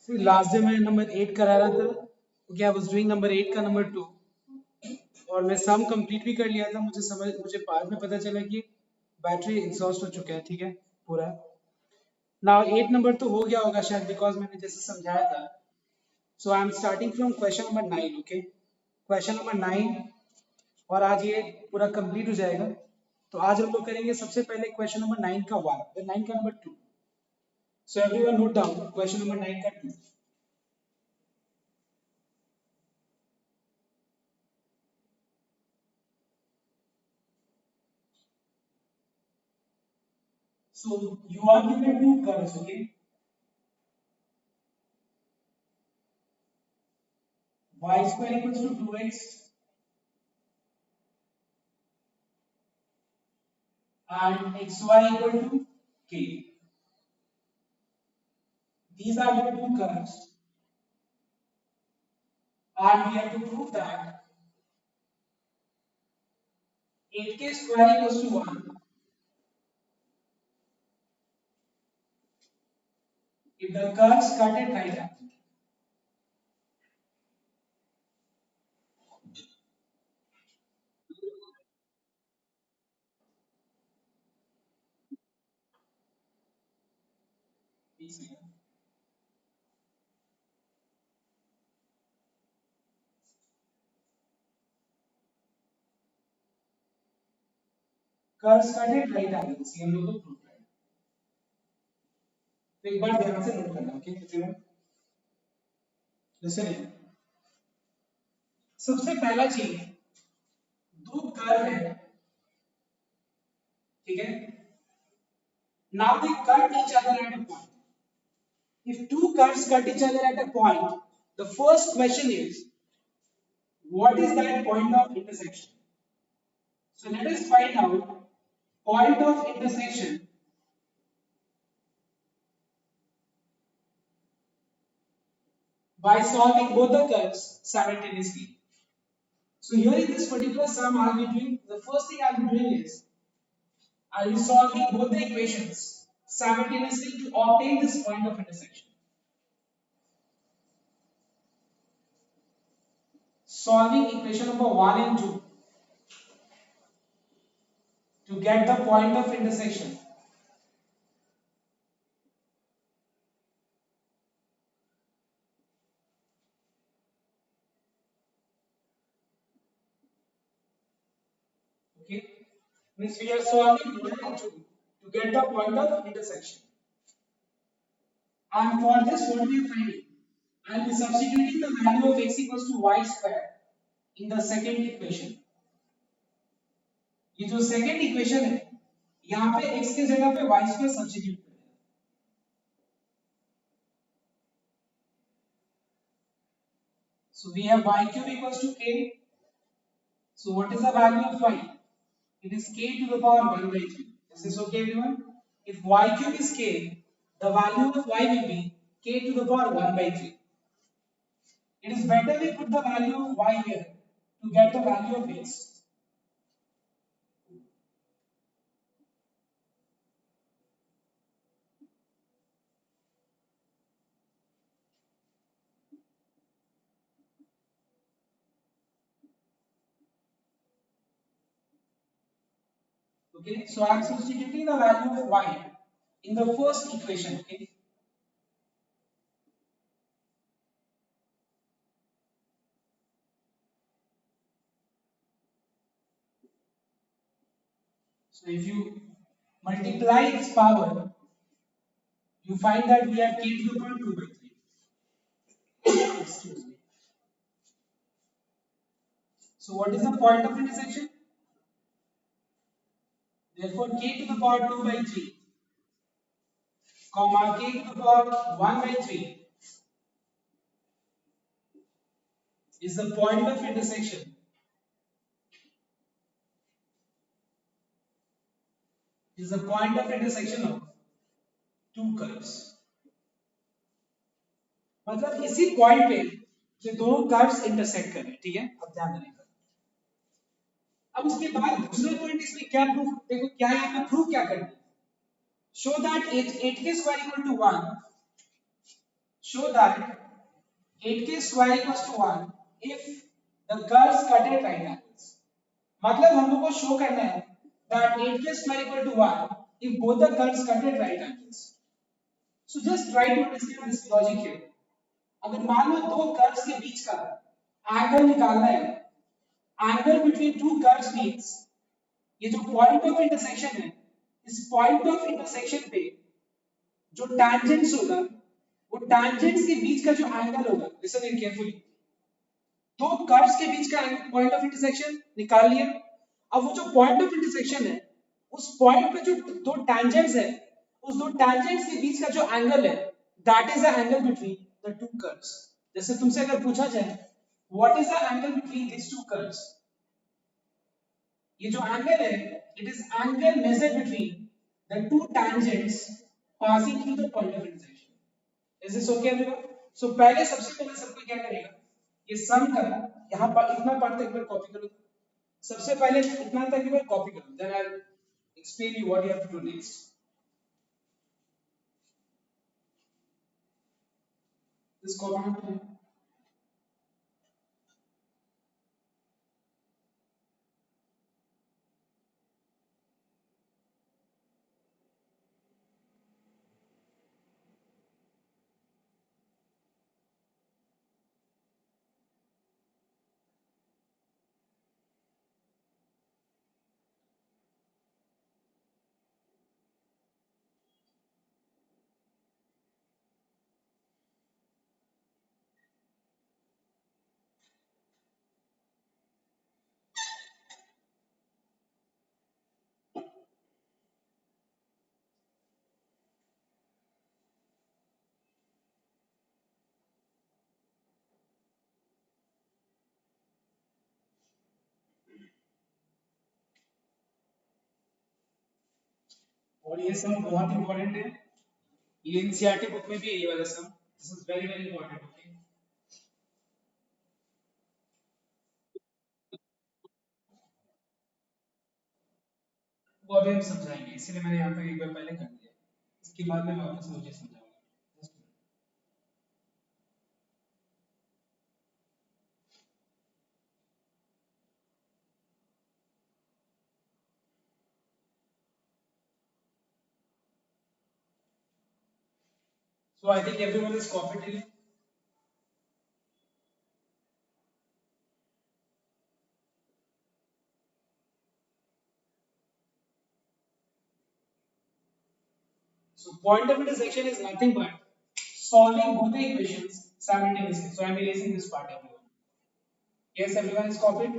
फिर last day मैं number 8 करा रहा था, okay, I was doing number 8 का नंबर 2, और मैं सम कंप्लीट भी कर लिया था। मुझे बाद में पता चला कि बैटरी एग्जॉस्ट हो चुका है, ठीक है, पूरा। नाउ 8 नंबर तो हो गया होगा शायद, बिकॉज मैंने जैसे समझाया था। So I am starting from question number 9, okay, question number 9, और आज ये पूरा कंप्लीट हो जाएगा। तो आज हम लोग करेंगे सबसे पहले क्वेश्चन नंबर 9 का 1, फिर 9 का number 2। So everyone note down question number 9 का 2। So you are given two curves, okay? Y square equals to 2x and xy equal to k. These are the two curves, and we have to prove that 8k square equals to 1 if the curves cut at right angle. Curves cut at right angles, ये हम लोग को prove करना है। तो एक बार ध्यान से नोट करना, ओके एवरीवन, लिसन। सबसे पहला चीज, दो कर्व है, ठीक है। Now they cut each other at a point. If two curves cut each other at a point, the first question is, what is that point of intersection? So let us find out point of intersection by solving both the curves simultaneously. So here in this particular sum I'll be doing, the first thing I'll be doing is, I'll be solving both the equations simultaneously to obtain this point of intersection. Solving equation number 1 and 2 to get the point of intersection. Okay, means we are solving 1 and 2 to get the point of intersection. And for this, what we are finding, I will be substituting the value of x equals to y square in the second equation. ये जो second equation है, यहाँ पे x के जगह पे y square substitute करें. So we have y cube equals to k. So what is the value of y? It is k to the power 1 by 3. Is this okay, everyone? If y cube is k, the value of y will be k to the power 1 by 3. It is better we put the value of y here to get the value of x. Okay, so I am substituting the value of y in the first equation. Okay, so if you multiply its power, you find that we have k to the power 2 by 3. Excuse me. So what is the point of intersection? Therefore, k to the power 2 by 3, comma k to the power 1 by 3 is the point of intersection. Is the point of intersection of two curves. मतलब इसी point पे जो दोनों curves intersect कर रहे हैं, ठीक है, अब ध्यान देना। अब उसके बाद दूसरा पॉइंट इसमें क्या प्रूफ, देखो क्या यहाँ पे प्रूफ क्या करना है, show that 8k square equal to 1, show that 8k square equals to 1 if the curves cut at right angles. मतलब हम लोग को शो करना है that 8k square equal to 1 if both the curves cut at right angles. So just try to understand this logic here. अगर मान लो दो curves के बीच का एंगल निकालना है, angle between two curves means ये जो पॉइंट ऑफ इंटरसेक्शन है, इस पॉइंट ऑफ इंटरसेक्शन पे जो टैंजेंट्स होगा, वो टैंजेंट्स के बीच का जो एंगल होगा, लिसन इन केयरफुली, दो कर्व्स के बीच का पॉइंट ऑफ इंटरसेक्शन निकाल लिया। अब वो जो पॉइंट ऑफ इंटरसेक्शन है, उस पॉइंट पे जो दो टैंजेंट्स है, उस दो टैंजेंट्स के बीच का जो एंगल है, that is the angle between the two curves. जैसे तुमसे अगर पूछा जाए what is the angle between this two curves, ये जो एंगल है, it is angle measured between the two tangents passing through the point of intersection. Is this okay everyone? So पहले सबसे पहले सबको क्या करेगा, ये सम करना, यहाँ पर इतना पार्ट तक एक बार कॉपी करो। सबसे पहले इतना तक एक बार कॉपी करो, then I will explain you what you have to do next. This copy और ये सम बहुत इंपॉर्टेंट है, ये एनसीईआरटी बुक में भी है ये वाला sum. This is very very important. Okay, वो अभी हम समझाएंगे, इसीलिए मैंने यहाँ पे एक बार पहले कर दिया, इसके बाद मैं वापस मुझे समझाऊंगा। So I think everyone is copied it. So point of intersection is nothing but solving both the equations simultaneously. So I am erasing this part, everyone. Yes, everyone is copied.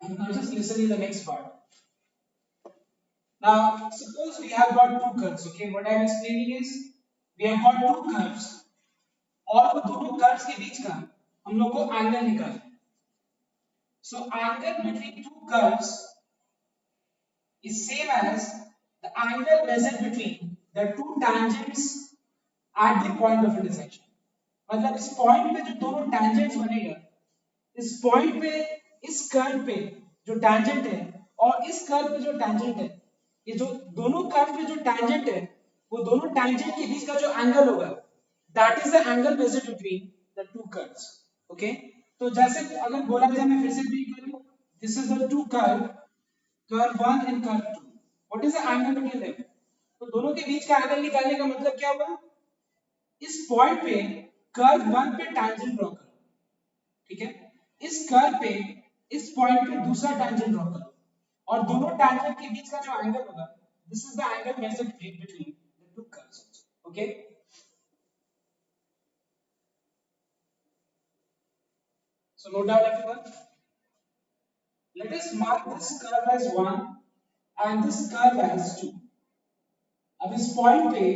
And now just listen to the next part. Now suppose we have got two curves. Okay, what I am explaining is we have got two curves और वो दोनों curves के बीच का हम लोग को angle निकालना है। So angle between two curves is same as the angle measured between the two tangents at the point of intersection. मतलब इस पॉइंट पे जो दोनों टैंजेंट्स बनेगा, इस पॉइंट पे इस कर्व पे जो टैंजेंट है और इस कर्व पे जो टैंजेंट है, ये जो दोनों कर्व पे जो टैंजेंट है, वो दोनों टैंजेंट के बीच का जो एंगल होगा, that is the angle measured between the two curves. Okay, तो जैसे अगर बोला जाए, मैं फिर से रिपीट करूं, this is the two curve, curve 1 and curve 2, what is the angle between them? तो दोनों के बीच का एंगल निकालने का मतलब क्या हुआ, इस पॉइंट पे कर्व 1 पे टैंजेंट ड्रॉ करो, ठीक है, इस कर्व पे इस पॉइंट पे दूसरा टैंजेंट ड्रॉ करो, और दोनों टैंजेंट के बीच का जो एंगल होगा, this is the angle measured between the two curves. Okay, so note down everyone, let us mark this curve as 1 and this curve as 2। अब इस पॉइंट पे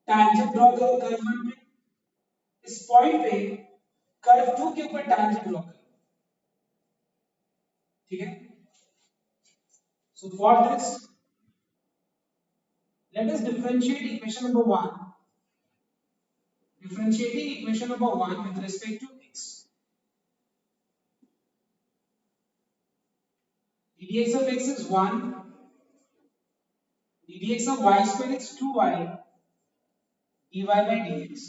टैंजेंट ड्रॉ करो कर्व 1 पे, इस पॉइंट पे कर्व 2 के ऊपर टैंजेंट ड्रॉ करो, ठीक है। So for this, let us differentiate equation number 1, differentiating equation number 1 with respect to x। ddx of x is 1, ddx of y square is 2y dy by dx.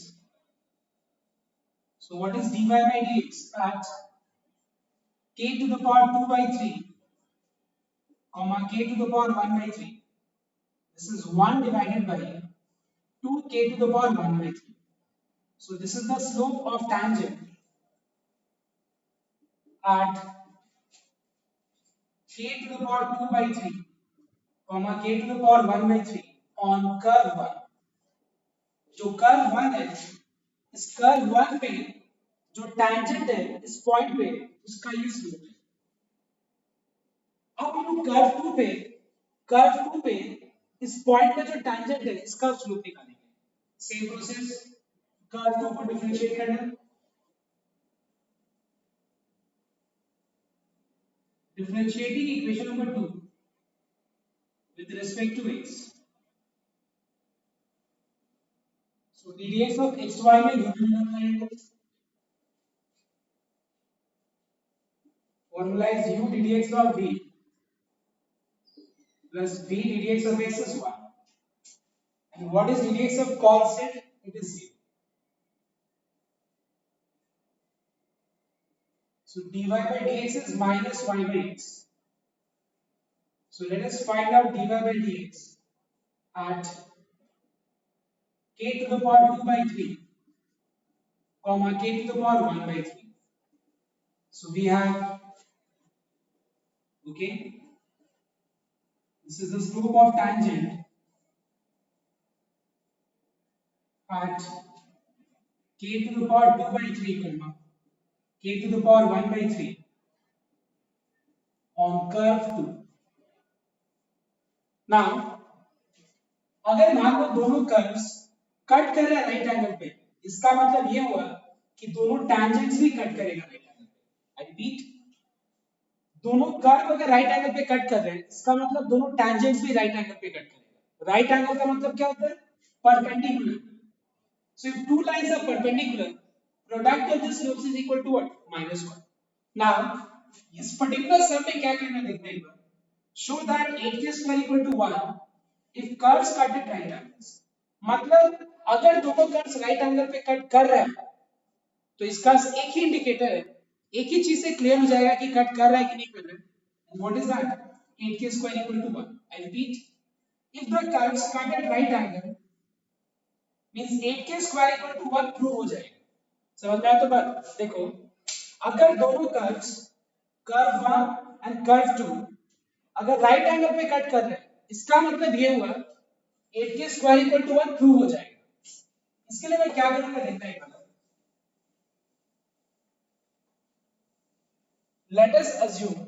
So what is dy by dx? At k to the power 2 by 3 comma k to the power 1 by 3. This is 1 divided by 2k to the power 1 by 3. So this is the slope of tangent at k to the power 2 by 3 comma k to the power 1 by 3 on curve 1. जो curve 1 है इस curve 1 पे जो tangent है इस point पे उसका ये स्लोप है. अब हम कर्व 2 पे इस पॉइंट पे जो tangent है इसका स्लोप निकालेंगे. सेम प्रोसेस कर्व 2 को डिफरेंशिएट करना. Differentiating equation number 2 with respect to x. So ddx of xy में यूनिट लगाएंगे. Formula is u ddx of v plus v ddx of x is 1. And what is ddx of constant? It is 0. So dy by dx is minus y by x. So let us find out dy by dx at k to the power 2 by 3 comma k to the power 1 by 3. So we have, okay, this is the slope of tangent at k to the power 2 by 3 comma k to the power 1 by 3 on curve 2. Now अगर मान लो दोनों curves cut कर रहे हैं right angle पे, इसका मतलब ये हुआ कि दोनों टैंजेंट्स भी कट करेगा राइट एंगल पे. आई रिपीट, दोनों कर्व अगर राइट एंगल पे कट कर रहे हैं इसका मतलब दोनों टैंजेंट्स भी राइट एंगल पे कट करेगा. राइट एंगल का मतलब क्या होता है? Perpendicular. So if two lines are perpendicular, product of the slopes is equal to what? -1. Now इस पर्टिकुलर सम में क्या करना देखते हैं एक बार. Show that 8k square equal to 1 if curves cut at right angles. मतलब अगर दोनों कर्व्स राइट एंगल पे कट कर रहे हैं तो इसका एक ही इंडिकेटर है, एक ही चीज से क्लियर हो जाएगा कि कट कर रहा है कि नहीं कर रहा है. And what is that? 8k square equal to 1. I repeat, if the curves cut at right angle means 8k square equal to 1 prove हो जाएगा. समझ में आया? तो बात देखो, अगर दोनों कर्व्स कर्व 1 एंड कर्व 2 अगर राइट एंगल पे कट कर रहे हैं इसका मतलब ये हुआ 8k square equal to 1 prove हो जाएगा. इसके लिए मैं क्या करूंगा देखना है. Let us assume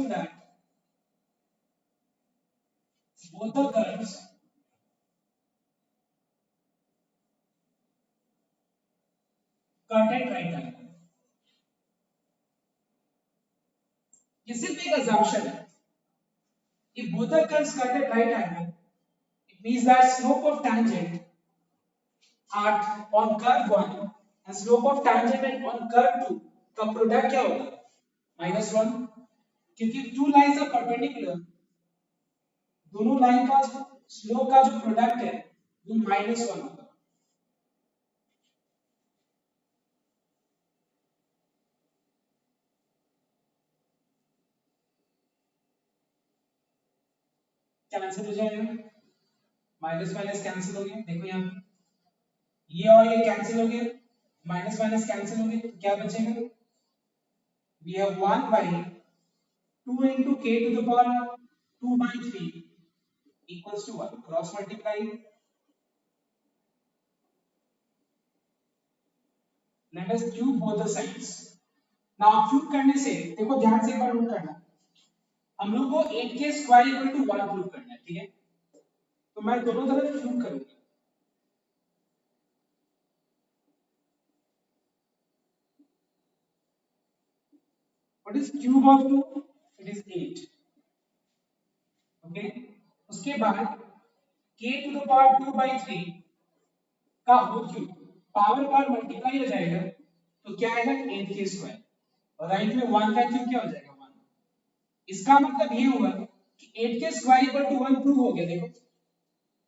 that both the curves cut at right angle. ये सिर्फ एक assumption है. If both the curves cut at right angle, it means that slope of tangent at on curve 1 and slope of tangent on curve 2 का product क्या होगा? -1. क्योंकि two lines are perpendicular, दोनों line का स्लोप का जो product है वो -1 होगा. कैंसिल हो जाएगा, माइनस माइनस कैंसिल हो गया. देखो यहाँ पे ये और ये कैंसिल हो गया, माइनस माइनस कैंसिल हो गया, तो क्या बचेगा? we have 1 by 2 into k to the power 2 by 3 equals to 1. Cross multiply. Let us cube both the sides. Now cube करने से देखो ध्यान से एक बार नोट करना, हम लोग को 8k square equal to 1 prove करना है. ठीक है, तो मैं दोनों तरफ क्यूब करूंगा. What is cube of 2? It is 8. Okay. उसके बाद k to the power 2 by 3 का होल क्यूब, पावर मल्टीप्लाई हो जाएगा तो क्या आएगा 8k² और राइट में 1 का क्यूब क्या हो जाएगा 1। इसका मतलब ये हुआ कि 8k² इक्वल टू 1 प्रूव हो गया। देखो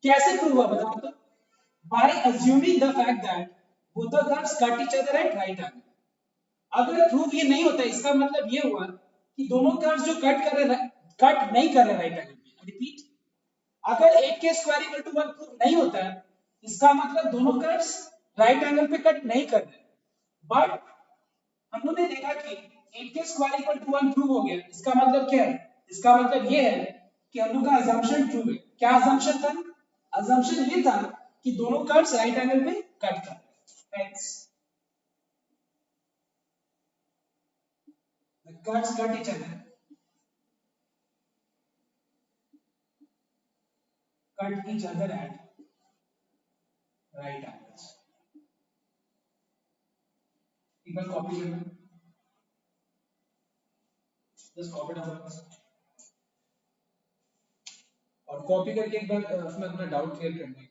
कैसे प्रूव हुआ बताओ तो, by assuming the fact that both the curves cut each other at right angle। अगर प्रूफ ये नहीं होता इसका मतलब ये हुआ कि दोनों कर्व्स जो कट नहीं कर रहे राइट एंगल पे। रिपीट, अगर 8k² इक्वल टू 1 प्रूफ नहीं होता इसका मतलब दोनों कर्व्स राइट एंगल पे कट नहीं कर रहे। बट हम लोग ने देखा कि 8k² इक्वल टू 1 प्रूव हो गया। इसका मतलब क्या है? इसका मतलब ये है कि हम लोग का अजम्पशन ट्रू है। क्या अजम्पशन था? अजम्पशन ये था कि दोनों कर्व्स राइट एंगल पे कट कर रहे हैं। The curves cut each other, at right angles। एक बार कॉपी कर लो, जस्ट कॉपी डाउन और कॉपी करके एक बार उसमें अपना डाउट क्लियर करने का।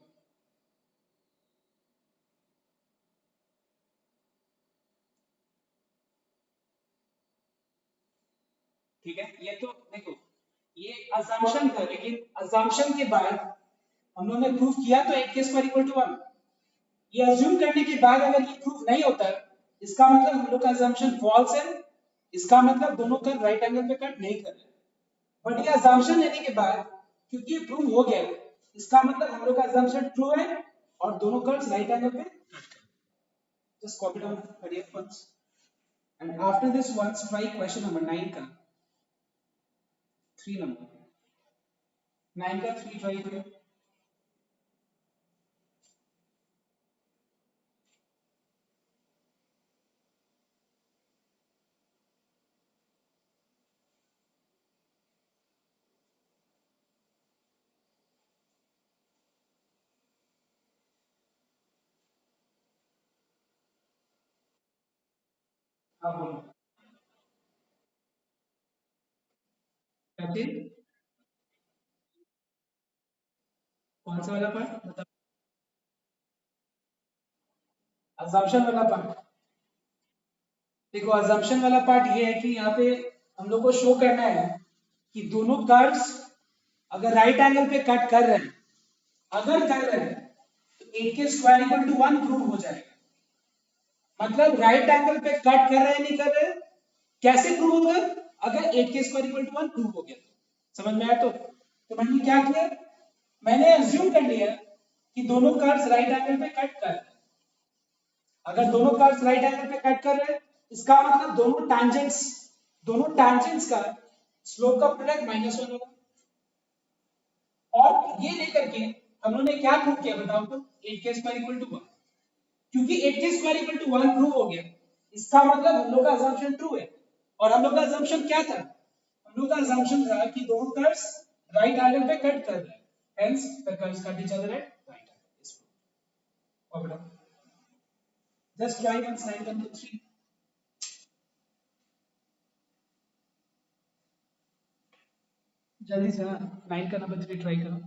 ठीक है, ये तो देखो ये अजम्पशन था, लेकिन अजम्पशन के बाद हम लोगों ने प्रूफ किया तो 8k² इक्वल टू 1। ये अज्यूम करने के बाद अगर ये प्रूफ नहीं होता इसका मतलब हम लोग का अजम्पशन फॉल्स है। इसका मतलब दोनों कर्व राइट एंगल पे कट नहीं कर रहे। बट ये अजम्पशन लेने के बाद क्योंकि ये प्रूव हो गया इसका मतलब हम लोग का अजम्पशन ट्रू है और दोनों कर्व्स राइट एंगल पे कट कर रहे हैं। Just copy down PDF once and after this once try question number 9 का 3 number 9 का 3 try करो। हाँ बोलो कैसे, कौन सा वाला पार्ट मतलब assumption वाला पार्ट। देखो assumption वाला पार्ट ये है कि यहाँ पे हम लोग को शो करना है कि दोनों कर्व्स अगर राइट एंगल पे कट कर रहे हैं, अगर कर रहे हैं तो 8k² इक्वल टू 1 प्रूव हो जाएगा। मतलब राइट एंगल पे कट कर रहे हैं नहीं कर रहे हैं, कैसे प्रूव होगा? अगर 8k² इक्वल टू 1 प्रूव हो गया तो समझ में आया। तो मैंने क्या किया, मैंने अज्यूम कर लिया कि दोनों कर्व्स राइट एंगल पे कट कर रहे हैं। अगर दोनों कर्व्स राइट एंगल पे कट कर रहे हैं इसका मतलब दोनों टैंजेंट्स का स्लोप का प्रोडक्ट -1 होगा। और ये लेकर के हम लोगों ने क्या प्रूव किया बताओ तो, 8k² इक्वल टू 1। क्योंकि 8k² इक्वल टू 1 प्रूव हो गया इसका मतलब हम लोग का अजम्पशन ट्रू है। और हम लोग का अजम्पशन क्या था? हम लोग का अजम्पशन था कि दोनों कर्व्स राइट एंगल पे कट कर रहे हैं, hence the curves cut each other at right angle. और बेटा जस्ट ट्राई once 9 का नंबर 3 जल्दी से ना 9 का नंबर 3 ट्राई करो।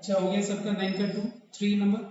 अच्छा हो गया सबका 9 का 2 3 नंबर.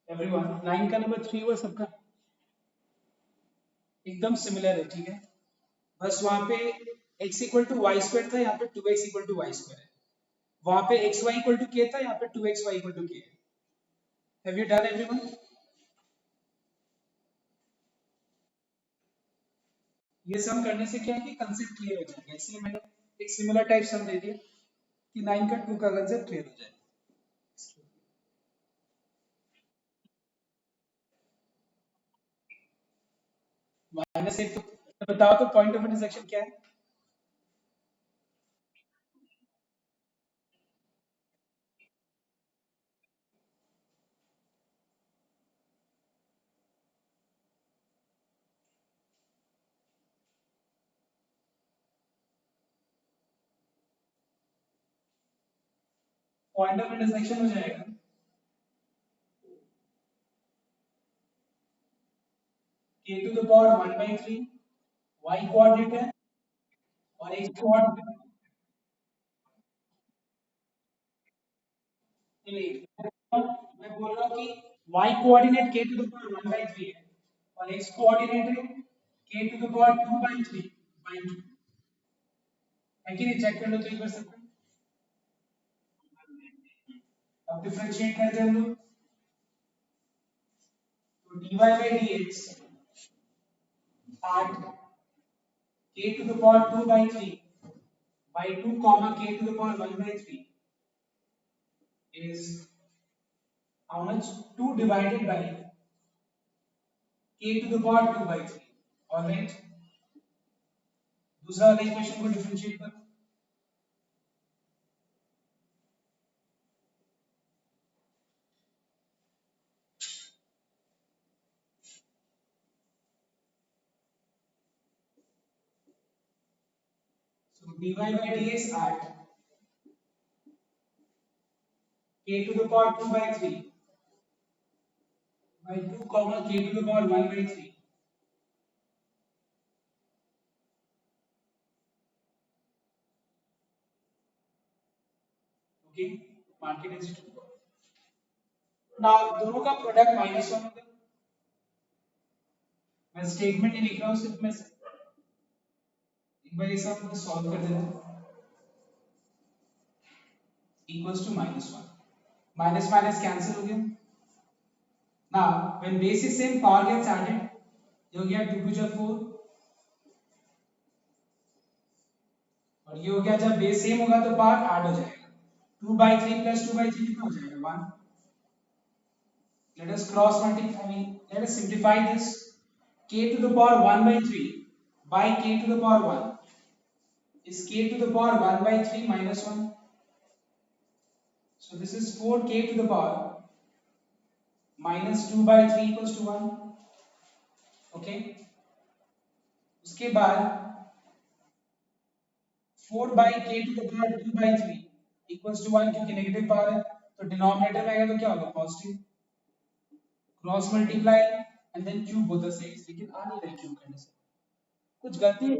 एवरीवन 9 का नंबर 3 हुआ सबका. एकदम सिमिलर है. ठीक है, बस वहां पे x equal to y square था, यहाँ पे 2x equal to y square है. वहां पे एक्स वाई इक्वल टू के था, यहाँ पे 2x y इक्वल टू के. Have you done everyone? ये सम करने से क्या है कि कंसेप्ट क्लियर हो जाएगा, इसलिए मैंने एक सिमिलर टाइप सम दे दिया कि 9 का 2 का कंसेप्ट क्लियर हो जाएगा. माइनस एक तो बताओ तो पॉइंट ऑफ इंटरसेक्शन क्या है? पॉइंट ऑफ इंटरसेक्शन हो जाएगा k to the power 1/3 y coordinate है और x कोऑर्डिनेट. मैं बोल रहा हूँ कि y coordinate k to the power 1/3 है और x कोऑर्डिनेट है k टू द पावर 2/3/2. है कि नहीं? चेक कर लो तो एक बार सब. अब डिफरेंशिएट करते हैं हम लोग. तो dy by dx 8 k to the power 2 by 3 by 2 comma k to the power 1 by 3 is how much? 2 divided by k to the power 2 by 3. Alright. दूसरा वाला इक्वेशन को डिफरेंशिएट करो. So dy by dx 8 k to the power 2 by 3 by 2 comma k to the power 1 by 3. Okay, market is 2. Now दोनों का product -1 होगा. मैं statement नहीं लिख रहा हूँ, सिर्फ मैं एक बार ये सब सॉल्व कर देता हूँ. Equals to -1. Minus minus cancel हो गया. Now when base is same, power gets added. ये हो गया 2 2 जा 4 और ये हो गया, जब बेस सेम होगा तो पावर ऐड हो जाएगा. 2/3 plus 2/3 कितना हो जाएगा? 1. Let us cross multiply. Let us simplify this. K to the power 1/3 by k to the power 1 is k to the power 1/3 minus 1. So this is 4k to the power minus 2/3 equals to 1. Okay. उसके बाद 4 by k to the power 2/3 equals to 1, क्योंकि negative power है तो denominator में आएगा तो क्या होगा? Positive. Cross multiply and then cube both the sides. लेकिन आ नहीं रहा क्यूब करने से, कुछ गलती है.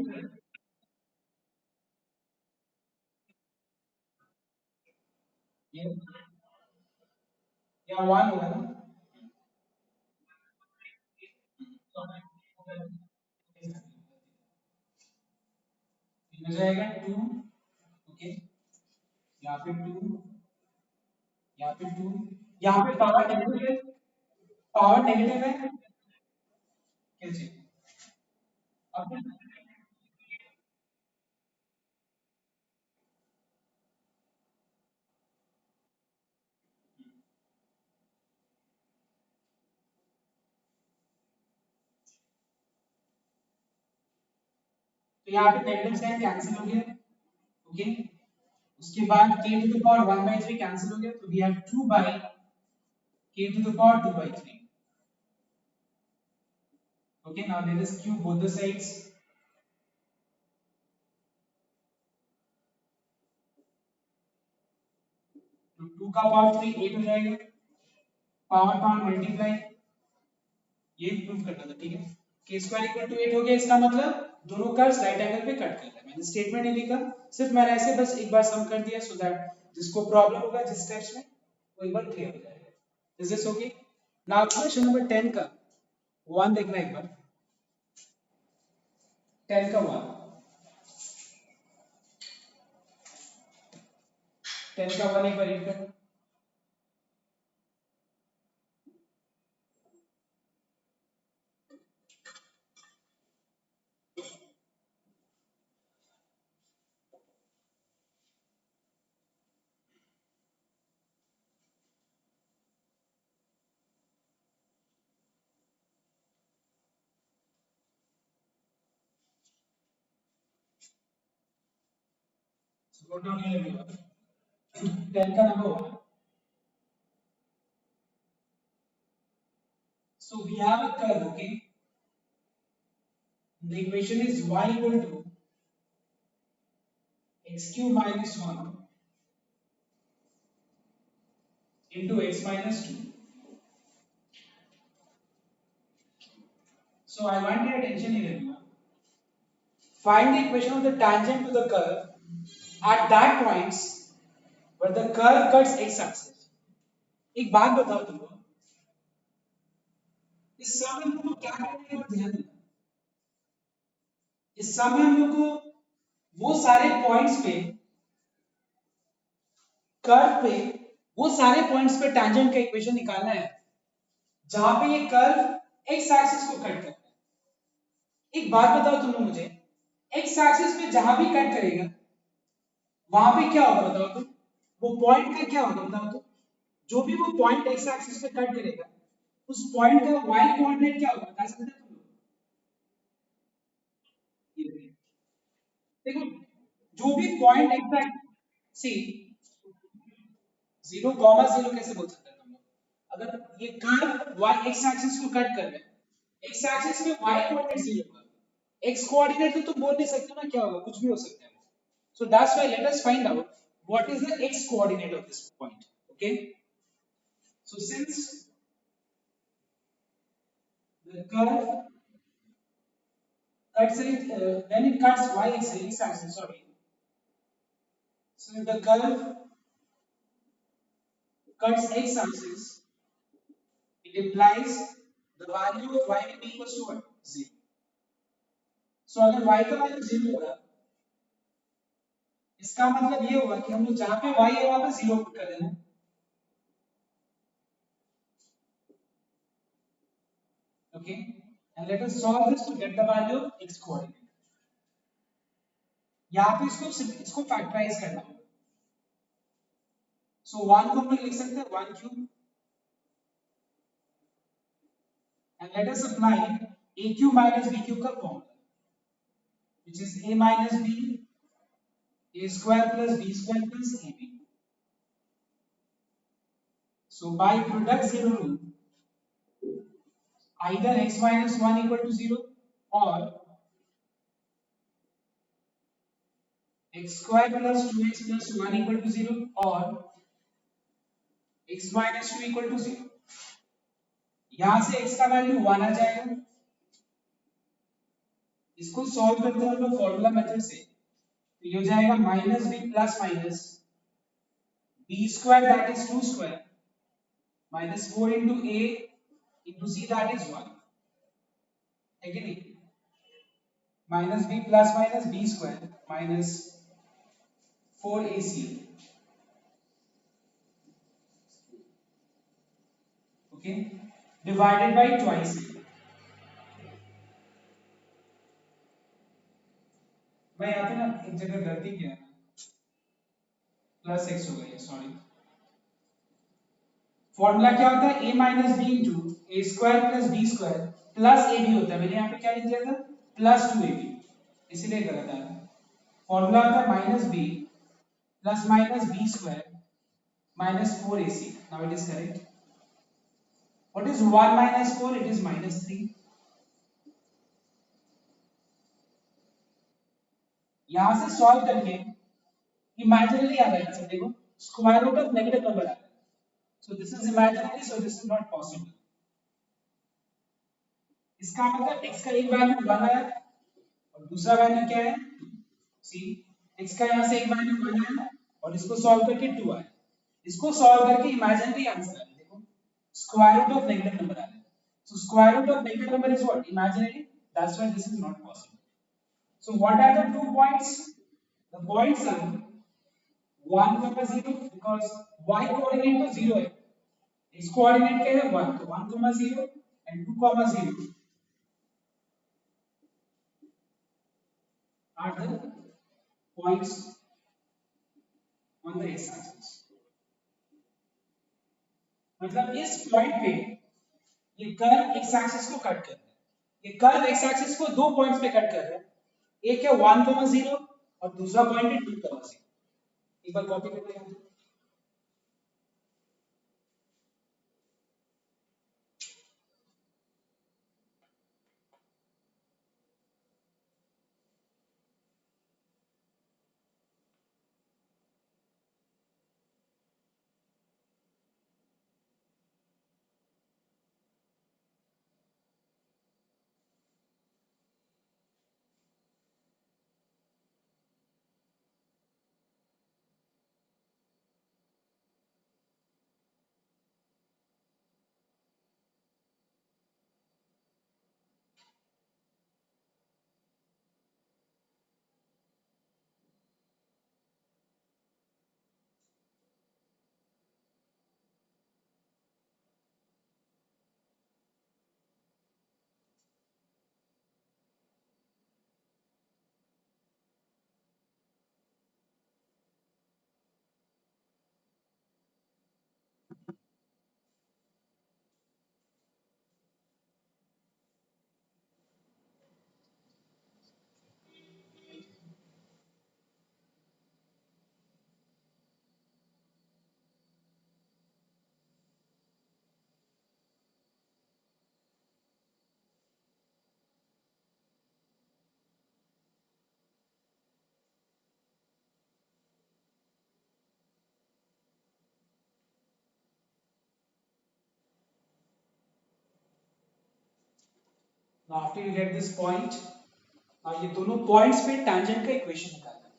ये या 1 होगा ना. ये हो जाएगा 2. ओके, यहाँ पे 2, यहाँ पे 2, यहाँ पे पावर नेगेटिव है. पावर नेगेटिव है कैसे? अब तो यहाँ पे नेगेटिव साइन कैंसिल हो गया. ओके, उसके बाद k to the power 1/3 cancel हो गया, तो we have 2 by a to the power 2 by 3. Okay, now let us cube both the sides. तो 2 का पावर 3 8 हो जाएगा, पावर पावर मल्टीप्लाई, ये प्रूव करना था, ठीक है। k स्क्वायर इक्वल टू 8 हो गया, इसका मतलब दोनों कर्व्स राइट एंगल पे कट कर रहे हैं। मैंने स्टेटमेंट नहीं लिखा, सिर्फ मैंने ऐसे बस एक बार सम कर दिया, सो दैट जिसको प्रॉब्लम होगा जिस स्टेप्स में, वो एक बार क्लियर हो जाएगा। Is this okay? Now question number 10 का 1 देखना एक बार। 10 का 1, 10 का 1 एक बार रीड कर। So go down here everyone. 10 का number 1. So we have a curve, okay? The equation is y equal to x cube minus 1 into x minus 2. So I want your attention here everyone. Find the equation of the tangent to the curve at that points where the curve cuts x axis. एक बात बताओ तुम लोग, इस समय हम लोग को क्या करने का ध्यान देना? इस समय हम लोग को वो सारे पॉइंट्स पे, कर्व पे, वो सारे पॉइंट्स पे टैंजेंट का इक्वेशन निकालना है जहां पे ये कर्व एक्स एक्सिस को कट करता है। एक बात बताओ तुम लोग मुझे, एक्स एक्सिस पे जहां भी कट करेगा वहां पे क्या होगा बताओ तुम? वो पॉइंट का क्या होगा बताओ तुम? जो भी वो पॉइंट एक्स एक्सिस पे कट करेगा उस पॉइंट का वाई कोऑर्डिनेट क्या होगा बता सकते हो तुम लोग? ये देखो, जो भी पॉइंट एक्स सी 0 कॉमा 0 कैसे बोल सकते हैं तुम लोग? अगर ये कर्व y एक्स एक्सिस को कट कर रहा है, एक्स एक्सिस में y कोऑर्डिनेट 0 होगा, x कोऑर्डिनेट तो तुम बोल नहीं सकते ना क्या होगा, कुछ भी हो सकता है। So that's why let us find out what is the x coordinate of this point. Okay, so since the curve cuts it when it cuts y axis, sorry, so the curve cuts x axis, it implies the value of y will be equals to what? 0. So अगर y का value 0 होगा, इसका मतलब ये होगा कि हम लोग जहां पे y है वहां पे 0 पुट कर देना। Okay, and let us solve this to get the value of x coordinate. यहाँ पे इसको फैक्टराइज करना होगा। So 1 को हम लोग लिख सकते हैं 1 cube, and let us apply a cube minus b cube का formula, which is a minus b a square plus b square plus ab. So by product zero rule, either x minus 1 equal to 0 or x square plus 2x plus 1 equal to 0 or x minus 2 equal to 0. यहां से x का value 1 आ जाएगा, इसको solve करते हैं हम लोग formula method से, तो ये हो जाएगा minus b plus minus b square that is 2 square minus 4 into a into c that is 1, है कि नहीं? Minus b plus minus b square minus 4ac, okay, divided by twice. मैं यहाँ पे ना एक जगह गलती किया, प्लस एक्स हो गई है, सॉरी। फॉर्मूला क्या होता है? a minus b into a square plus b square plus a b होता है। मैंने यहाँ पे क्या लिख दिया था? प्लस 2ab, इसीलिए गलत आया। फॉर्मूला होता है minus b plus minus b square minus 4ac। Now it is correct. What is 1 minus 4? It is minus 3. यहां से सॉल्व करके इमेजिनरी आ रहा है आंसर, देखो square root of negative number आ रहा है, so this is imaginary, so this is not possible. इसका मतलब x का एक वैल्यू 1 है और दूसरा वैल्यू क्या है, सी, x का यहां से एक वैल्यू 1 है और इसको सॉल्व करके 2 आया, इसको सॉल्व करके इमेजिनरी आंसर आ रहा है, देखो square root of negative number आ रहा है, so square root of negative number is what, imaginary, that's why this is not possible. So what are the 2 points? The points are 1 comma 0 because y coordinate तो 0 है, x coordinate क्या है 1, तो 1 comma 0 and 2 comma 0 are the points on the x axis। मतलब इस point पे ये curve x axis को कट कर रहा है, ये कर्व x एक्सिस को दो पॉइंट्स पे कट कर रहा है, एक है 1 comma 0 और दूसरा पॉइंट है 2 comma 0। एक बार कॉपी करते हैं। Now after you get this point, now ये दोनों पॉइंट्स पे tangent का इक्वेशन निकालना है।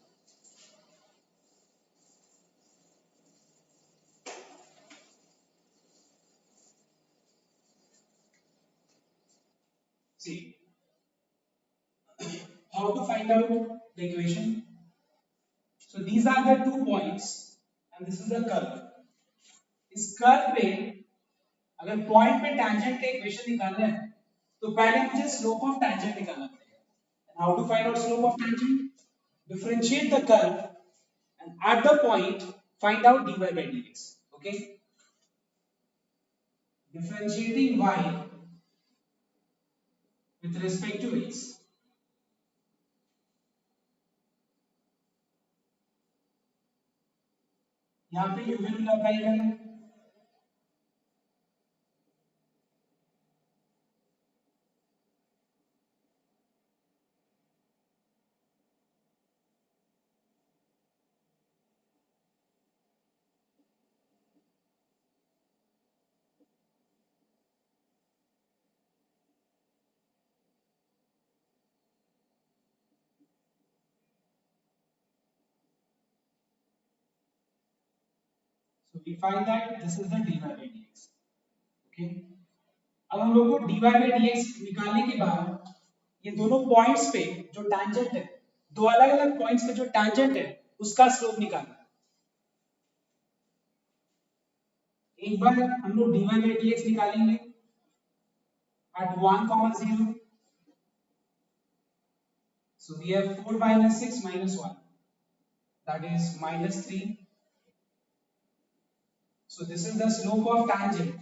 See, how to find out the equation? So these are the 2 points and this is the curve। इस कर्व पे अगर पॉइंट पे tangent का इक्वेशन निकालना है तो पहले मुझे स्लोप ऑफ tangent निकालना पड़ेगा। And how to find out slope of tangent? Differentiate the curve and at the point find out dy by dx। Okay? Differentiating y with respect to x। यहाँ पे UV rule apply करें। So we find that this is the dy by dx। Okay? अब हम लोग को dy by dx निकालने के बाद ये दोनों पॉइंट्स पे जो tangent है, दो अलग-अलग पॉइंट्स पे जो tangent है, उसका स्लोप निकालना है। एक बार हम लोग dy by dx निकालेंगे at 1 comma 0। So we have 4 minus 6 minus 1, that is minus 3। So this is the slope of tangent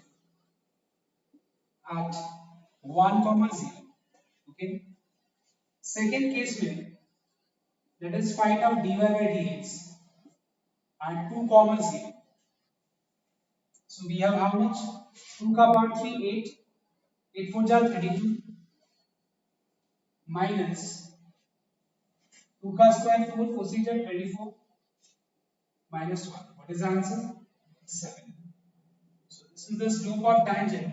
at 1 comma 0। Okay? Second case में let us find out dy by dx at 2 comma 0। So we have how much? 2 का part 3 8, 8 4 जा 32 minus 2 का square 4 4 6 जा 24 minus 1. What is the answer? 7. So this is the slope of tangent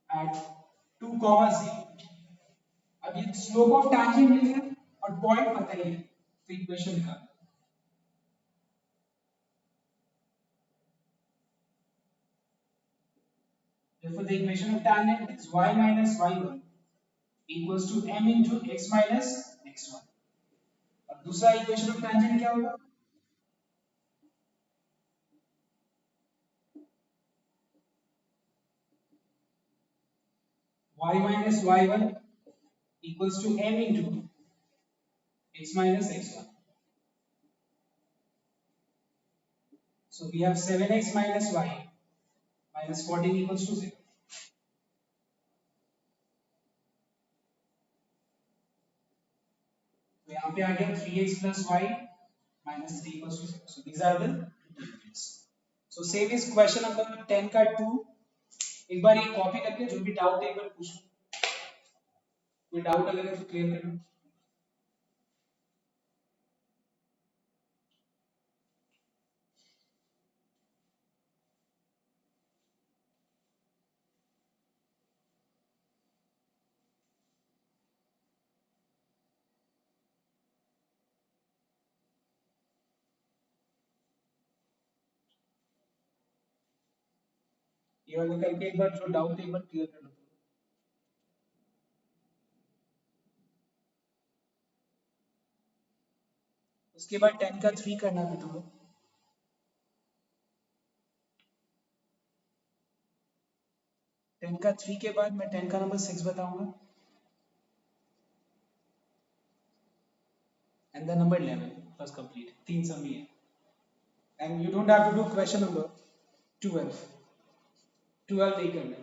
at 2 comma 0. अब ये slope of tangent मिल गया और point पता ही है, तो इक्वेशन निकाल. Therefore, the equation of tangent is y minus y1 equals to m into x minus x1. अब दूसरा इक्वेशन ऑफ टैंजेंट क्या होगा? y minus y1 equals to m into x minus x1. So we have 7x minus y minus 14 equals to 0. तो यहाँ पे आ गया 3x plus y minus 3 equals to 0. So these are the derivatives. So same is question number 10 का 2. एक बार ये copy करके जो भी डाउट है एक बार पूछो. कोई डाउट अगर है तो क्लियर कर लो. ये वाला करके एक बार जो डाउट है एक बार क्लियर कर लो. उसके बाद 10 का 3 करना भी तुम लोग. 10 का 3 के बाद मैं 10 का नंबर 6 बताऊंगा and then number 11 was complete. 3 सम ही है. And you don't have to do question number 12. 12 नहीं करना है.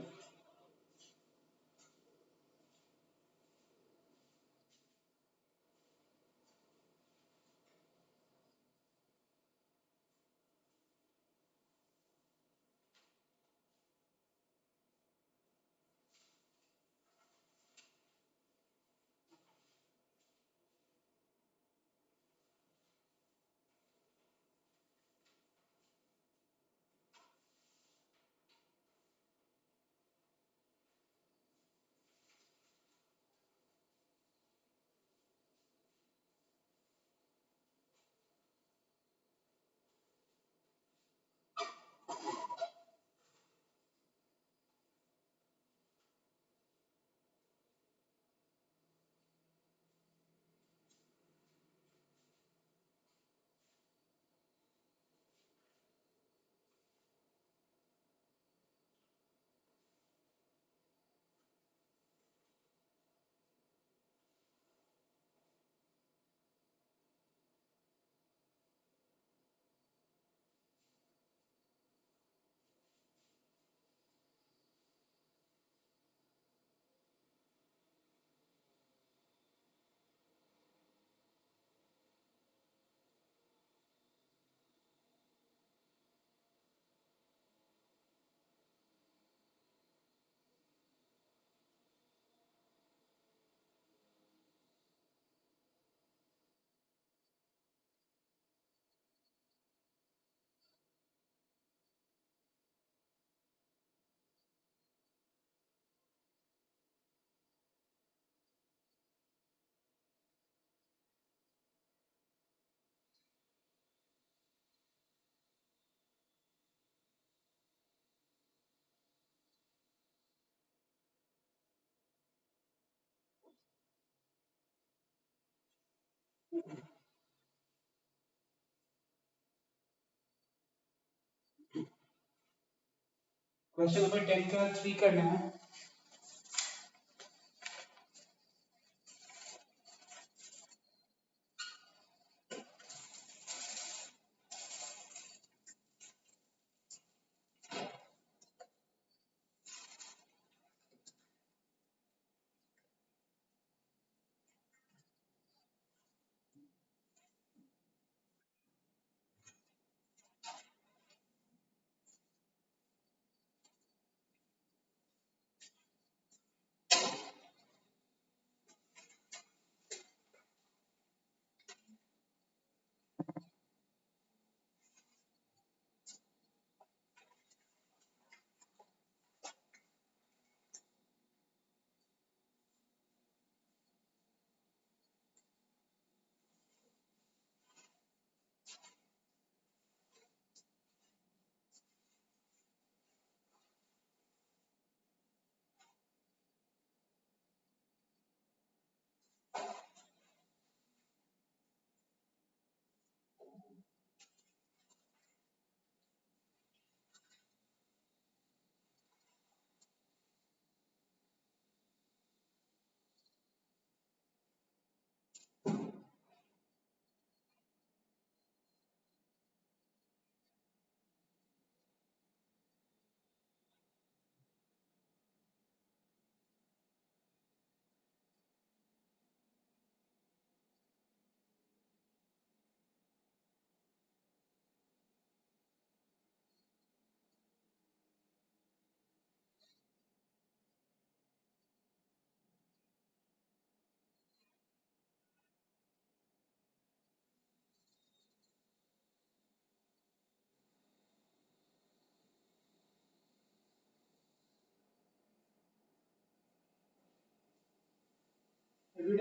क्वेश्चन नंबर 10 का 3 करना है.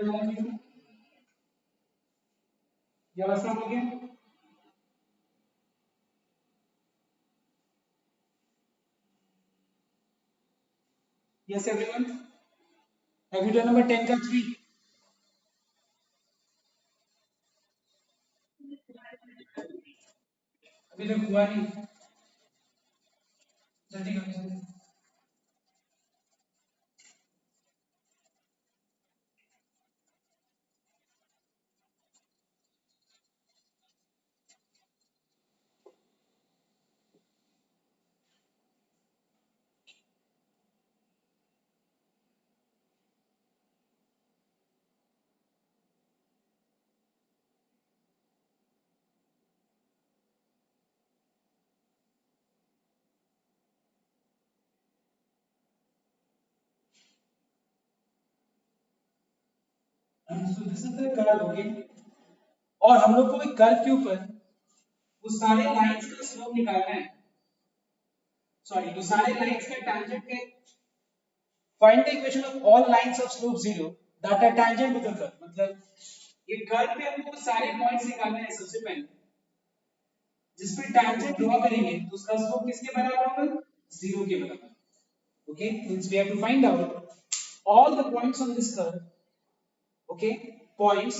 ये वाला सम हो गया। Yes, everyone. Have you done number 10 का 3? अभी तक हुआ नहीं। जल्दी करो जल्दी। So this is the curve, okay? और हम लोग को एक कर्व के ऊपर वो सारे लाइंस का स्लोप निकालना है। सॉरी, वो सारे लाइंस का tangent के find the equation of all lines of slope 0 that are tangent to the curve। मतलब ये कर्व पे हमको सारे पॉइंट्स निकालने हैं सबसे पहले। जिस पे tangent ड्रॉ करेंगे तो उसका स्लोप किसके बराबर होगा? 0 के बराबर। Okay, means we have to find out all the points on this curve, okay, points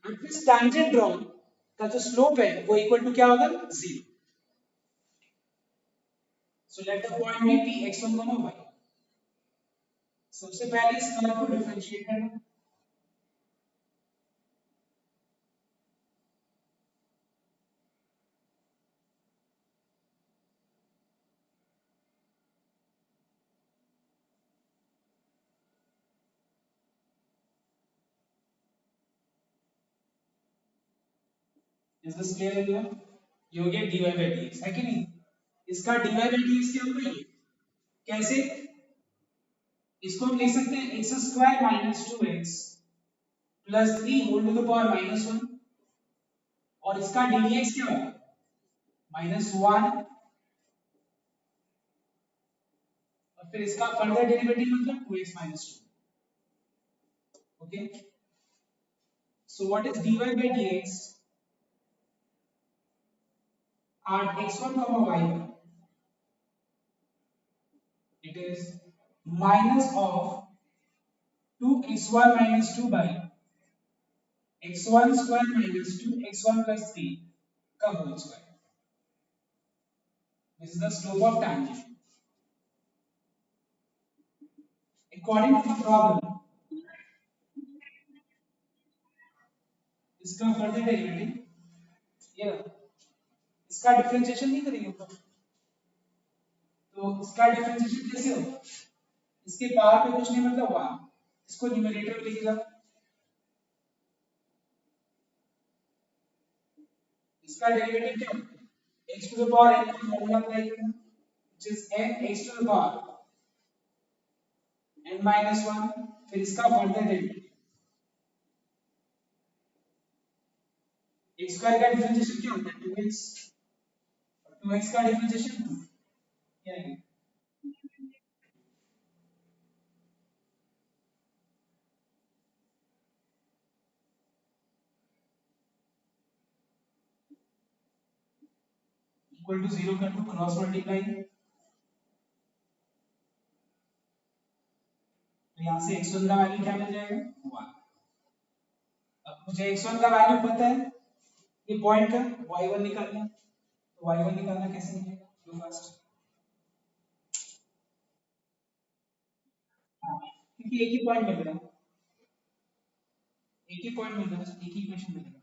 at which tangent drawn का जो slope है वो equal to क्या होगा? 0। So let the point be x1, y। सबसे पहले इस कर्व को डिफरेंशिएट करना। Is this clear everyone? ये हो गया dy by dx है कि नहीं? इसका dy by dx क्या होगा ये? कैसे? इसको हम लिख सकते हैं x स्क्वायर माइनस 2x प्लस 3 whole to the power minus 1 और इसका ddx क्या होगा? माइनस 1 और फिर इसका फर्दर डेरिवेटिव मतलब 2x minus 2। Okay, so what is dy by dx at x1 comma y1? It is minus of 2x1 minus 2 by x1 square minus 2x1 plus 3 का whole square। This is the slope of tangent according to the problem। इसका further derivative ये इसका differentiation नहीं करेंगे ऊपर, तो इसका differentiation कैसे होगा? इसके पावर पे कुछ नहीं मतलब 1, इसको न्यूमरेटर में लिखेगा। इसका डेरिवेटिव क्या होगा? x to the power n का फॉर्मूला अप्लाई करना, which is n x to the power n minus 1। फिर इसका फर्दर डेरिवेटिव x स्क्वायर का डिफरेंशिएशन क्या होता है? 2x और 2x का डिफरेंशिएशन क्या है? इक्वल टू 0 कर दो, क्रॉस मल्टीप्लाई, तो यहां से x1 का वैल्यू क्या मिल जाएगा? 1। अब मुझे x1 का वैल्यू पता है, ये पॉइंट का y1 निकालना है, तो y1 निकालना कैसे निकलेगा? डू फास्ट, क्योंकि एक ही पॉइंट मिल रहा है, एक ही पॉइंट मिल रहा है, एक ही इक्वेशन मिल रहा है।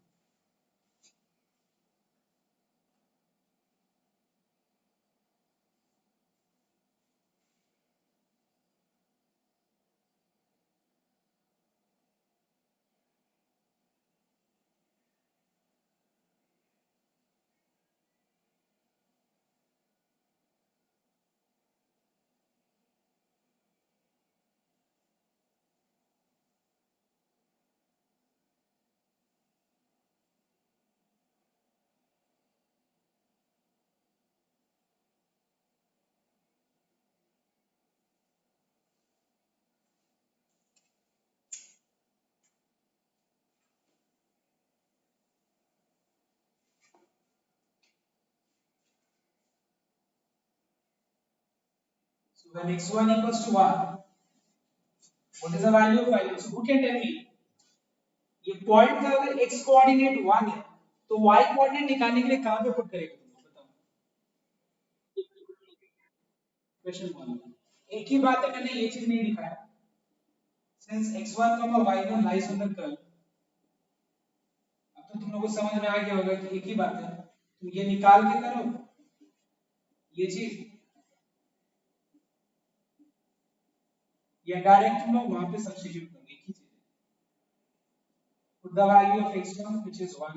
So when x1 equals to 1, what is the value of y1? So who can tell me? ये पॉइंट का अगर x कोऑर्डिनेट 1 है तो y कोऑर्डिनेट निकालने के लिए कहां पे पुट करेगा तुम बताओ? क्वेश्चन 1 एक ही बात है, मैंने ये चीज नहीं दिखाया। Since x1 y1 lies on the curve, अब तो तुम लोगों को समझ में आ गया होगा कि एक ही बात है, तुम ये निकाल के करो ये चीज, या डायरेक्ट तुम लोग वहां पे सब्स्टिट्यूट करो, एक ही चीज। Put the value of x1 which is 1,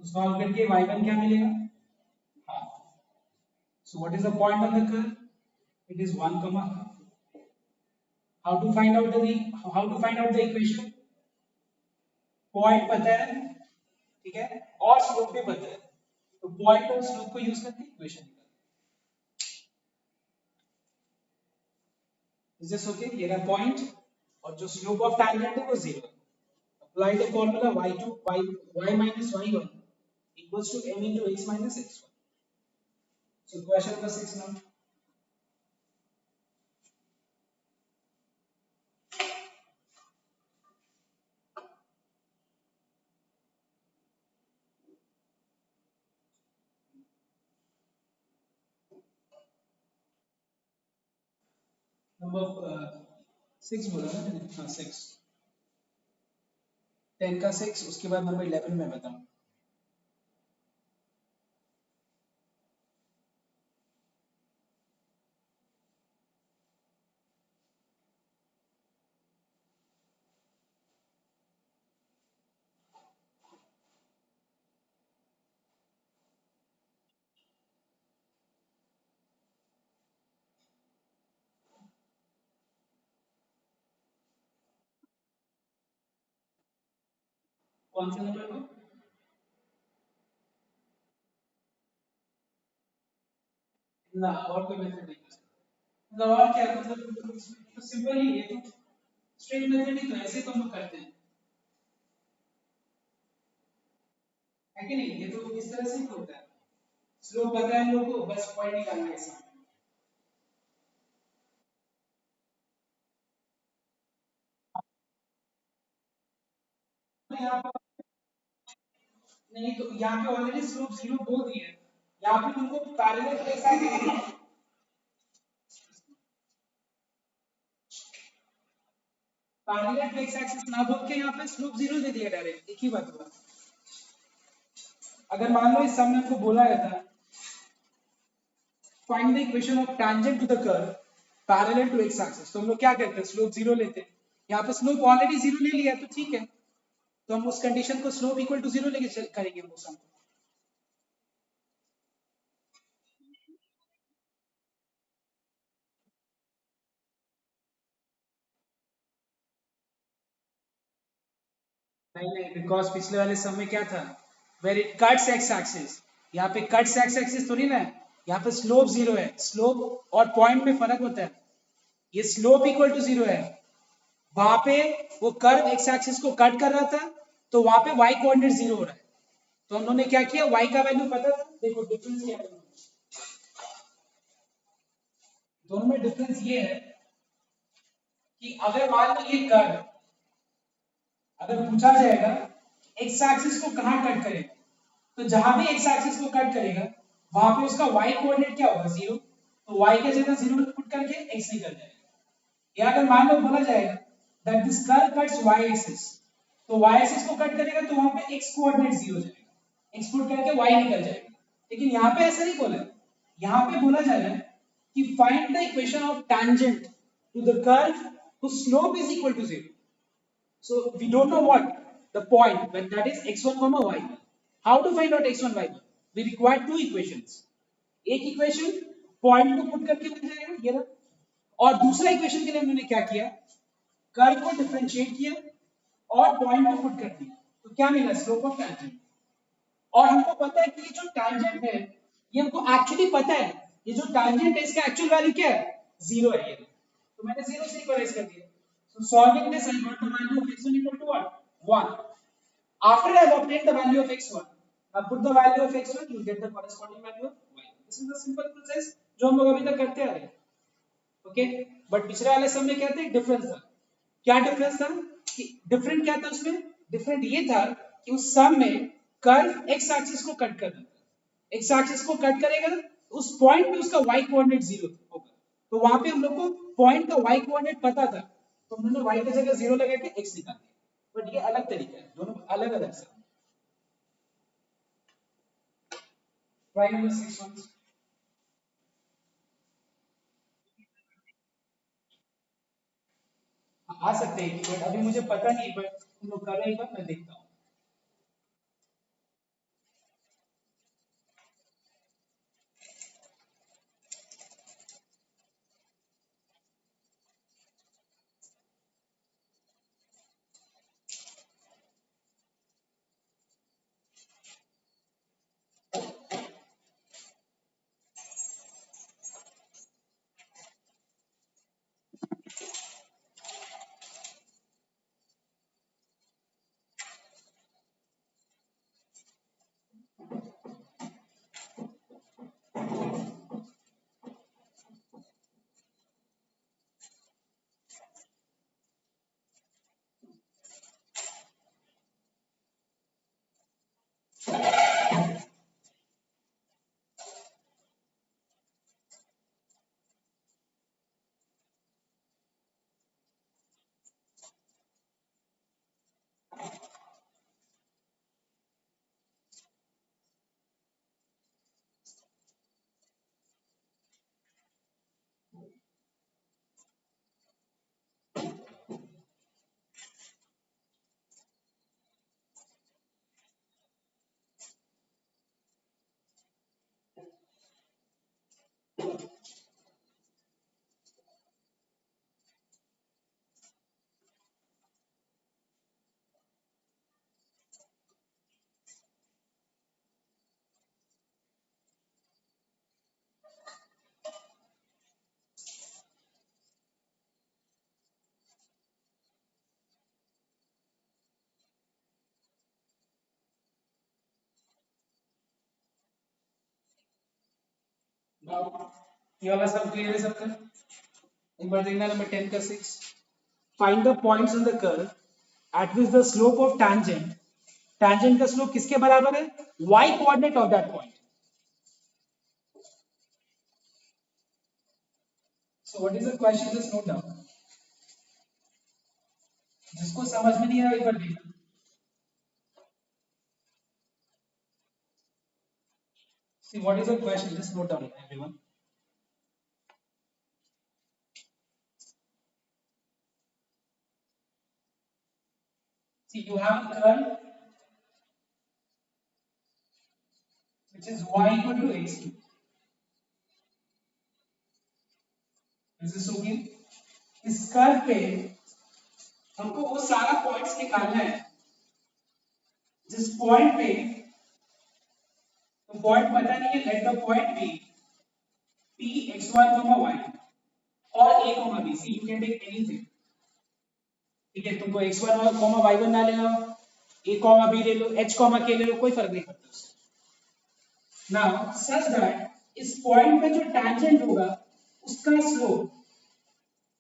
तो सॉल्व करके y1 क्या मिलेगा? Half. So what is the point on the curve? It is 1 comma half. How to find out the equation? Point पता है, ठीक है, और स्लोप भी पता है, तो पॉइंट और स्लोप को यूज करके इक्वेशन निकाल। Is this okay? ये रहा पॉइंट और जो स्लोप ऑफ टैंजेंट है वो 0 है। Apply the formula y minus y1 equals to m into x minus x1. So question number 6 now. Number 6 बोला ना मैंने, हाँ 6, 10 का 6, उसके बाद नंबर 11 में बताऊँ। कौन से नंबर को? ना और कोई मेथड नहीं है। मतलब और क्या, मतलब तो सिंपल ही है, तो स्ट्रेट मेथड ही तो ऐसे तो हम लोग करते हैं, है कि नहीं? ये तो इस तरह से ही तो होता है। स्लोप पता है हम लोग को, बस पॉइंट निकालना है इसमें। यहाँ पर नहीं, तो यहाँ पे ऑलरेडी स्लोप 0 बोल दिया है, यहाँ पे तुमको पैरेलल के साथ पैरेलल टू एक्स एक्सिस ना बोल के यहाँ पे स्लोप 0 दे दिया डायरेक्ट, एक ही बात हुआ। अगर मान लो इस सम में हमको बोला गया था find the equation of tangent to the curve parallel to x axis, तो हम लोग क्या करते हैं? स्लोप 0 लेते हैं। यहाँ पे स्लोप ऑलरेडी 0 ले लिया तो ठीक है, तो हम उस कंडीशन को स्लोप इक्वल टू 0 लेके करेंगे हम उस सम को। नहीं नहीं, बिकॉज पिछले वाले सम में क्या था, where it cuts x axis, यहाँ पे कट्स एक्स एक्सिस थोड़ी ना है, यहाँ पे स्लोप 0 है। स्लोप और पॉइंट में फर्क होता है, ये स्लोप इक्वल टू 0 है, वहां पे वो कर्व एक्स एक्सिस को कट कर रहा था, तो वहां पे y कोऑर्डिनेट 0 हो रहा है, तो हम लोगों ने क्या किया, y का वैल्यू पता था, देखो डिफरेंस क्या है दोनों में। डिफरेंस ये है कि अगर मान लो ये कर्व, अगर पूछा जाएगा एक्स एक्सिस को कहां कट करेगा, तो जहां भी एक्स एक्सिस को कट करेगा वहां पे उसका y कोऑर्डिनेट क्या होगा? 0, तो y के जगह 0 पुट करके x निकल जाएगा। या अगर मान लो बोला जाएगा that this curve cuts y axis, तो y एक्सिस को कट करेगा तो वहां पे x कोऑर्डिनेट 0 जाएगा, x पुट करके y निकल जाएगा। लेकिन यहाँ पे ऐसा नहीं बोला, यहाँ पे बोला जा रहा है कि find the equation of tangent to the curve whose slope is equal to 0. So we don't know what the point when that is x1 comma y1. How to find out x1 y1? We require two equations. एक equation point को put करके मिल जाएगा ये ना, और दूसरा equation के लिए हमने क्या किया, कर्व को डिफरेंशिएट किया और पॉइंट को पुट कर दिया, तो क्या मिला? Slope of tangent. और हमको पता है कि ये जो टैंजेंट है ये हमको एक्चुअली पता है, ये जो टैंजेंट है इसका एक्चुअल वैल्यू क्या है? 0 है ये, तो मैंने 0 से इक्वलाइज कर दिया। So solving this, I got the value of x1 equal to what? 1. After I have obtained the value of x1, put the value of x1, you get the corresponding value of y. This is the simple process जो हम लोग अभी तक करते आ रहे हैं. Okay, but पिछले वाले सम में क्या था, डिफरेंस था. क्या डिफरेंस था कि डिफरेंट क्या था उसमें, डिफरेंट ये था कि उस सम में कर्व एक्स एक्सिस को कट कर देता है. एक्स एक्सिस को कट करेगा, उस पॉइंट पे उसका y कोऑर्डिनेट 0 होगा. तो वहां पे हम लोग को पॉइंट का y कोऑर्डिनेट पता था, तो हमने y की जगह 0 लगा के x निकाल दिया. बट ये अलग तरीका है, दोनों अलग अलग सम. ट्राई नंबर 6 आ सकते हैं, बट अभी मुझे पता नहीं, बट तुम लोग कर रहे हैं, मैं देखता हूँ. ये वाला सब क्लियर है सबका? एक बार देखना नंबर 10 का 6. Find the points on the curve at which the slope of tangent, tangent का स्लोप किसके बराबर है, y coordinate of that point. So what is the question, just note down. जिसको समझ में नहीं आया एक बार देखना. See what is the question, just note down everyone. See, you have a curve which is y equal to x2. This is okay. इस curve पे हमको वो सारा पॉइंट्स निकालना है जिस पॉइंट पे, तो पॉइंट पता नहीं है, let the point be p x1 y और a b. See you can take anything. ठीक है, तुमको x1 y1 ना लेना हो, a b ले लो, h k ले लो, कोई फर्क नहीं पड़ता उससे. नाउ सच दैट इस पॉइंट पे जो टैंजेंट होगा उसका स्लोप,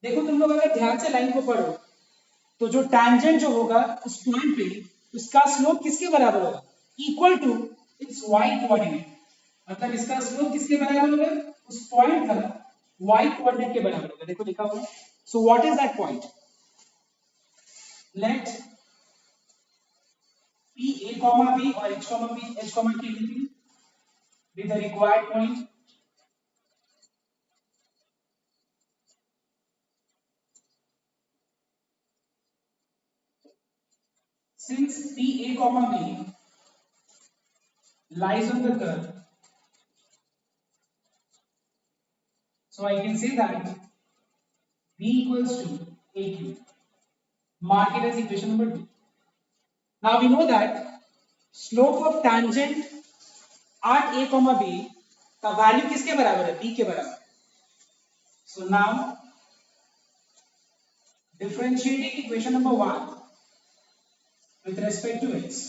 देखो तुम लोग अगर ध्यान से लाइन को पढ़ो तो जो टैंजेंट जो होगा उस पॉइंट पे उसका स्लोप किसके बराबर होगा, equal to its y coordinate. मतलब इसका स्लोप किसके बराबर होगा, उस पॉइंट का y कोऑर्डिनेट के बराबर होगा. देखो लिखा हुआ. So what is that point, let p a b और h k be the required point. Since p a b lies on the curve, so I can say that b equals to aq. Mark it as equation number 2. Now we know that slope of tangent at a comma b का value किसके बराबर है, b के बराबर. So now differentiating equation number 1 with respect to x.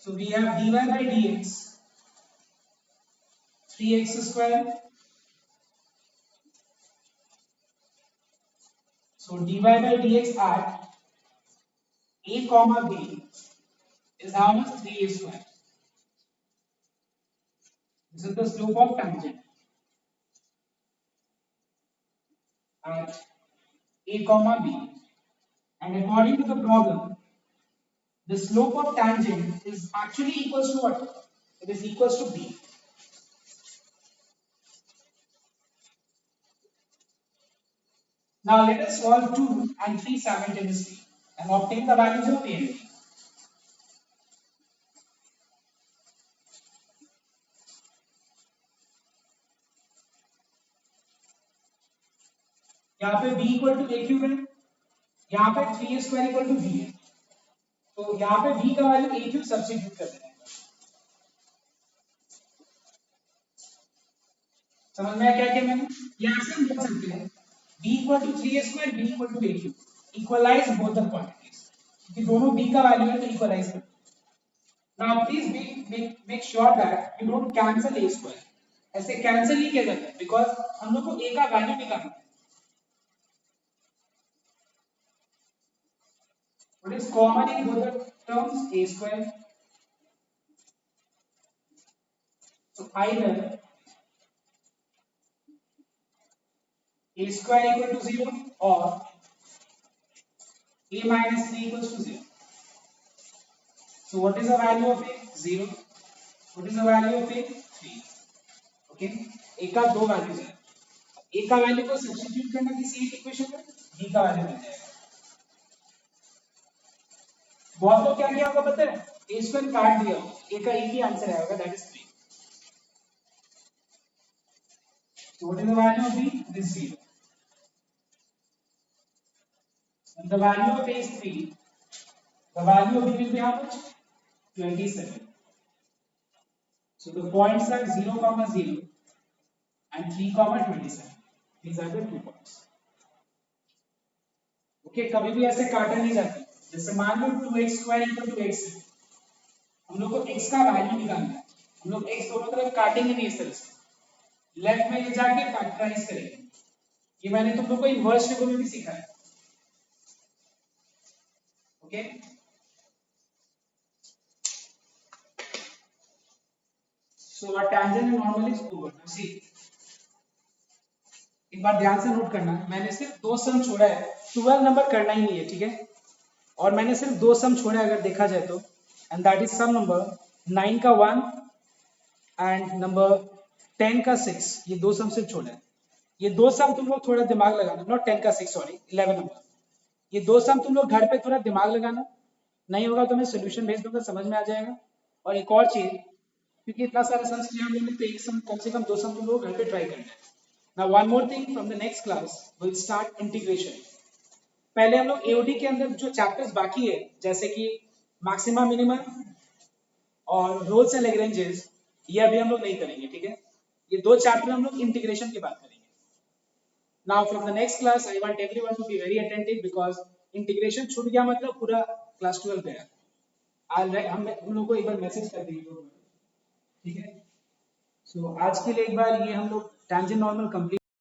So we have dy by dx 3x square. So dy by dx at a comma b is how much? 3a square. This is the slope of tangent at a comma b. And according to the problem, the slope of tangent is actually equals to what? It is equals to b. Now let us solve 2 and 3 simultaneously and obtain the values of a and b. यहाँ पे b equal to a cube है, यहाँ पे 3a square equal to b है, तो यहाँ पे b का वैल्यू a क्यूब सब्स्टिट्यूट कर देना है। समझ में आया क्या क्या मैंने? यहाँ से हम लिख सकते हैं b equal to 3a square b equal to a cube, equalize both the quantities, क्योंकि दोनों b का वैल्यू है तो इक्वलाइज कर। Now please make sure that you don't cancel a square. ऐसे कैंसिल नहीं किया जाता है बिकॉज हम लोग को a का वैल्यू निकालना है। What is common in both the terms? A square. So either a square equal to 0 or a minus 3 equals to 0. So what is the value of a? 0. What is the value of a? 3. Okay. a का दो values है, a का value को substitute करना किसी एक equation में, b का वैल्यू मिल जाएगा। बहुत लोग क्या किया होगा पता है, a स्क्वायर काट दिया, a का एक ही आंसर आएगा, that is 3. So what is the value of b? It is 0. And the value of a is 3. The value of b will be how much? 27. So the points are 0, 0 and 3, 27. These are the 2 points. Okay, कभी भी ऐसे काटा नहीं जाता। जैसे मान लो 2x square equal to x है, हम लोग को x का वैल्यू निकालना है, हम लोग x दोनों तरफ काटेंगे नहीं इस तरह से, लेफ्ट में ये जाके फैक्टराइज करेंगे। ये मैंने तुम लोग को इनवर्स ट्रिगोनोमेट्री में भी सिखाया है। Okay, so a tangent and normal is over. Now see, एक बार ध्यान से नोट करना, मैंने सिर्फ दो सम छोड़ा है, 12 नंबर करना ही नहीं है, ठीक है, और मैंने सिर्फ दो सम छोड़ा है अगर देखा जाए तो, and that is some number 9 का 1 एंड नंबर 10 का 6, ये दो सम सिर्फ छोड़ा है। ये दो सम तुम लोग थोड़ा दिमाग लगाना, नॉट 10 का 6 सॉरी 11 नंबर, ये दो सम तुम लोग घर पे थोड़ा दिमाग लगाना, नहीं होगा तो मैं सोल्यूशन भेज दूंगा, समझ में आ जाएगा। और एक और चीज, क्योंकि इतना सारा सम्स किया हम लोगों ने, तो एक सम कम से कम दो सम तुम लोग घर पे ट्राई करना है। Now one more thing, from the next class we'll start integration. पहले हम लोग AOD के अंदर जो चैप्टर्स बाकी है, जैसे कि मैक्सिमा मिनिमम और रोल्स एंड लैग्रेंजेस, ये अभी हम लोग नहीं करेंगे, ठीक है, ये दो चैप्टर हम लोग इंटीग्रेशन की बात करेंगे। Now from the next class I want everyone to be very attentive because integration छूट गया मतलब पूरा क्लास 12 गया। हम लोग को एक बार मैसेज कर दीजिए, ठीक है। सो आज के लिए एक बार ये हम लोग tangent normal complete